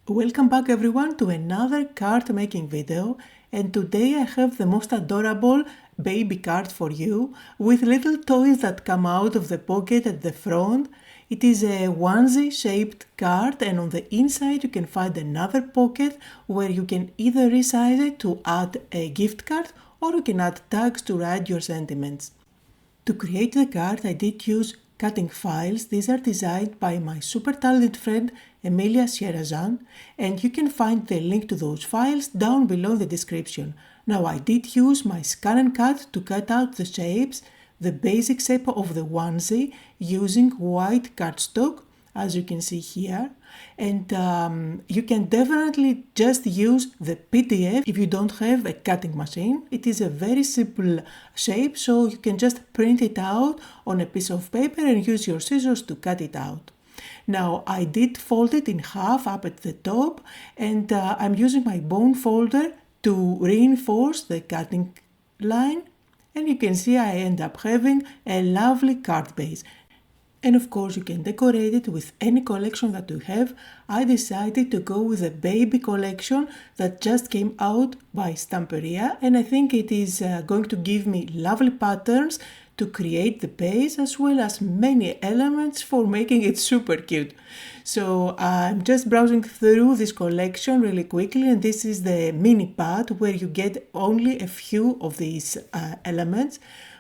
Welcome back everyone to another card making video, and today I have the most adorable baby card for you with little toys that come out of the pocket at the front. It is a onesie shaped card, and on the inside you can find another pocket where you can either resize it to add a gift card or you can add tags to write your sentiments. To create the card I did use cutting files. These are designed by my super talented friend Emilia Sierazan, and you can find the link to those files down below in the description. Now I did use my ScanNCut to cut out the shapes, the basic shape of the onesie using white cardstock, as you can see here, and you can definitely just use the PDF if you don't have a cutting machine. It is a very simple shape, so you can just print it out on a piece of paper and use your scissors to cut it out. Now I did fold it in half up at the top, and I'm using my bone folder to reinforce the cutting line, and you can see I end up having a lovely card base. And of course you can decorate it with any collection that you have. I decided to go with a baby collection that just came out by Stamperia, and I think it is going to give me lovely patterns to create the base as well as many elements for making it super cute. So I'm just browsing through this collection really quickly, and this is the mini pad where you get only a few of these elements,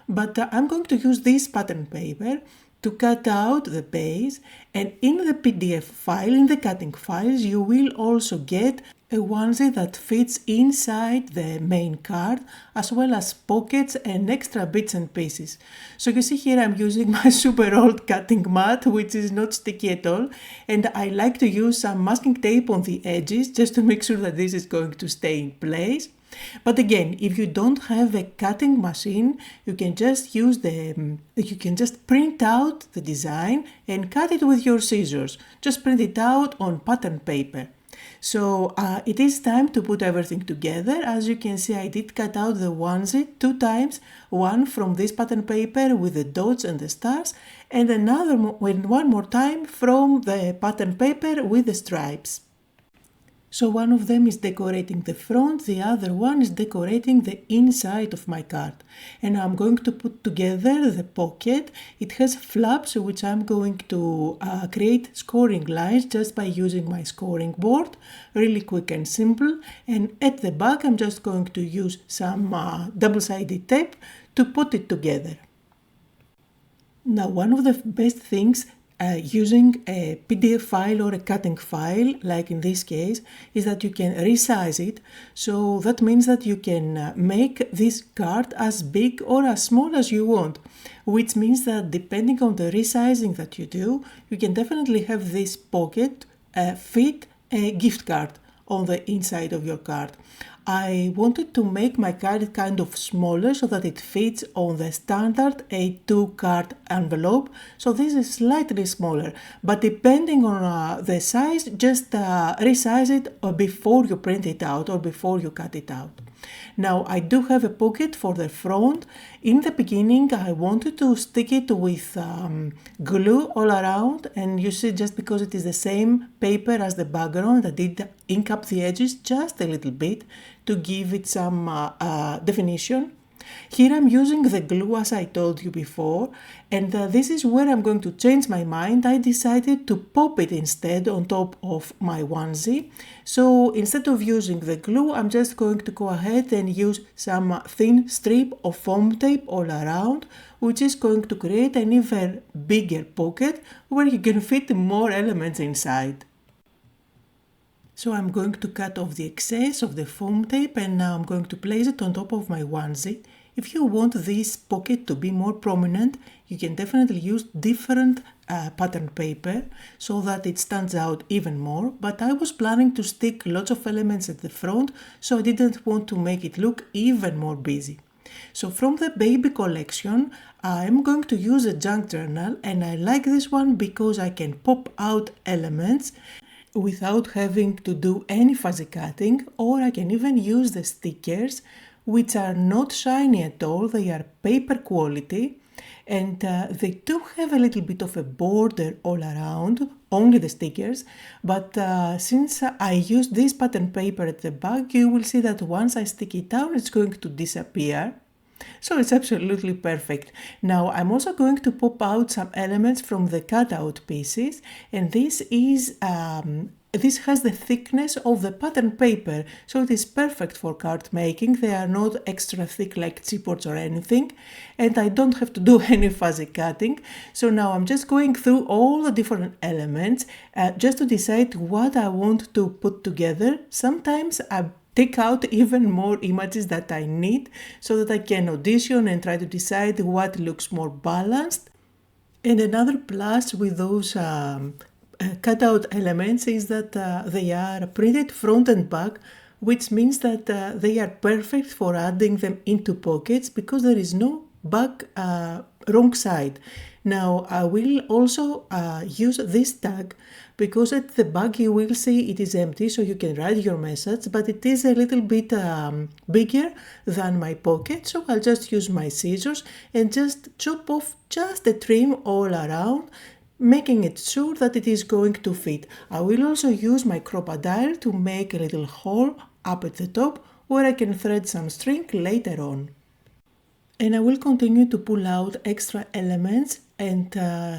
but I'm going to use this pattern paper to cut out the base, and in the PDF file, in the cutting files, you will also get a onesie that fits inside the main card, as well as pockets and extra bits and pieces. So you see here I'm using my super old cutting mat, which is not sticky at all, and I like to use some masking tape on the edges just to make sure that this is going to stay in place. But again, if you don't have a cutting machine, you can just print out the design and cut it with your scissors. Just print it out on pattern paper. So it is time to put everything together. As you can see, I did cut out the onesie 2 times, one from this pattern paper with the dots and the stars, and one more time from the pattern paper with the stripes. So one of them is decorating the front, the other one is decorating the inside of my card. And I'm going to put together the pocket. It has flaps, which I'm going to create scoring lines just by using my scoring board. Really quick and simple. And at the back I'm just going to use some double-sided tape to put it together. Now one of the best things using a PDF file or a cutting file, like in this case, is that you can resize it. So that means that you can make this card as big or as small as you want, which means that depending on the resizing that you do, you can definitely have this pocket fit a gift card on the inside of your card. I wanted to make my card kind of smaller so that it fits on the standard A2 card envelope. So this is slightly smaller, but depending on the size, just resize it before you print it out or before you cut it out. Now I do have a pocket for the front. In the beginning I wanted to stick it with glue all around, and you see, just because it is the same paper as the background, I did ink up the edges just a little bit to give it some definition. Here I'm using the glue as I told you before, and this is where I'm going to change my mind. I decided to pop it instead on top of my onesie. So instead of using the glue, I'm just going to go ahead and use some thin strip of foam tape all around, which is going to create an even bigger pocket where you can fit more elements inside. So I'm going to cut off the excess of the foam tape, and now I'm going to place it on top of my onesie. If you want this pocket to be more prominent, you can definitely use different pattern paper so that it stands out even more, but I was planning to stick lots of elements at the front, so I didn't want to make it look even more busy. So from the baby collection, I'm going to use a junk journal, and I like this one because I can pop out elements without having to do any fuzzy cutting, or I can even use the stickers, which are not shiny at all. They are paper quality, and they do have a little bit of a border all around, only the stickers, but since I used this pattern paper at the back, you will see that once I stick it down, it's going to disappear. So it's absolutely perfect. Now I'm also going to pop out some elements from the cutout pieces, and this has the thickness of the pattern paper, so it is perfect for card making. They are not extra thick like chipboards or anything, and I don't have to do any fuzzy cutting. So now I'm just going through all the different elements just to decide what I want to put together. Sometimes I take out even more images that I need so that I can audition and try to decide what looks more balanced. And another plus with those cutout elements is that they are printed front and back, which means that they are perfect for adding them into pockets because there is no back wrong side. Now I will also use this tag because at the back you will see it is empty, so you can write your message, but it is a little bit bigger than my pocket, so I'll just use my scissors and just chop off just a trim all around, making it sure that it is going to fit. I will also use my crocodile to make a little hole up at the top where I can thread some string later on. And I will continue to pull out extra elements and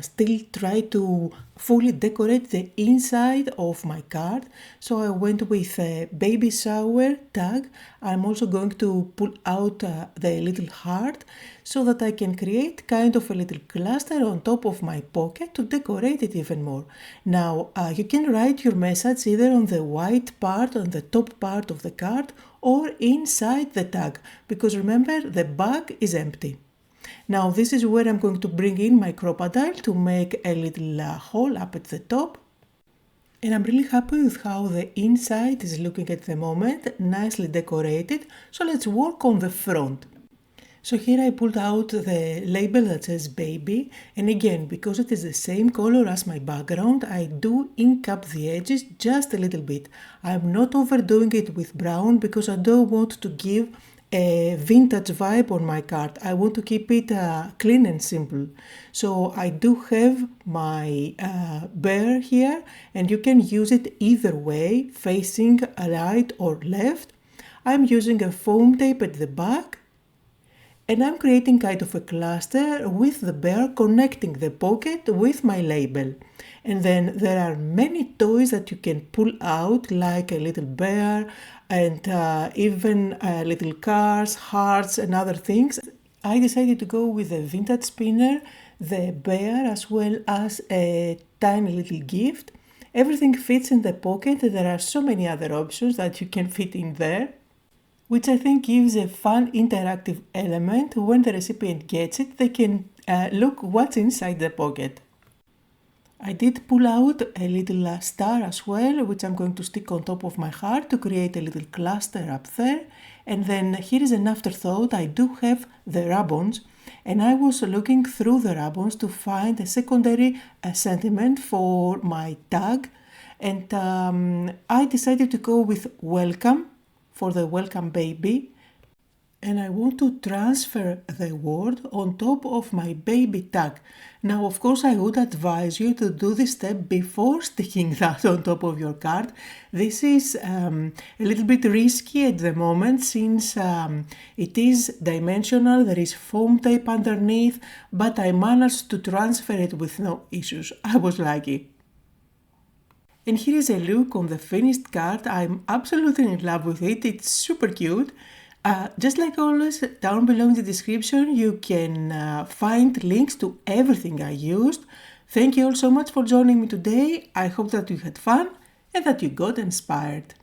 still try to fully decorate the inside of my card. So I went with a baby shower tag. I'm also going to pull out the little heart so that I can create kind of a little cluster on top of my pocket to decorate it even more. Now you can write your message either on the white part, on the top part of the card, or inside the tag, because remember the back is empty. Now this is where I'm going to bring in my crocodile to make a little hole up at the top. And I'm really happy with how the inside is looking at the moment, nicely decorated. So let's work on the front. So here I pulled out the label that says baby, and again, because it is the same color as my background, I do ink up the edges just a little bit. I'm not overdoing it with brown because I don't want to give a vintage vibe on my card. I want to keep it clean and simple. So I do have my bear here, and you can use it either way, facing right or left. I'm using a foam tape at the back, and I'm creating kind of a cluster with the bear connecting the pocket with my label. And then there are many toys that you can pull out, like a little bear and even little cars, hearts and other things. I decided to go with a vintage spinner, the bear, as well as a tiny little gift. Everything fits in the pocket. There are so many other options that you can fit in there, which I think gives a fun interactive element. When the recipient gets it, they can look what's inside the pocket. I did pull out a little star as well, which I'm going to stick on top of my heart to create a little cluster up there. And then here is an afterthought. I do have the ribbons, and I was looking through the ribbons to find a secondary sentiment for my tag. And I decided to go with welcome for the welcome baby, and I want to transfer the word on top of my baby tag. Now of course I would advise you to do this step before sticking that on top of your card. This is a little bit risky at the moment since it is dimensional, there is foam tape underneath, but I managed to transfer it with no issues. I was lucky. And here is a look on the finished card. I'm absolutely in love with it. It's super cute. Just like always, down below in the description you can find links to everything I used. Thank you all so much for joining me today. I hope that you had fun and that you got inspired.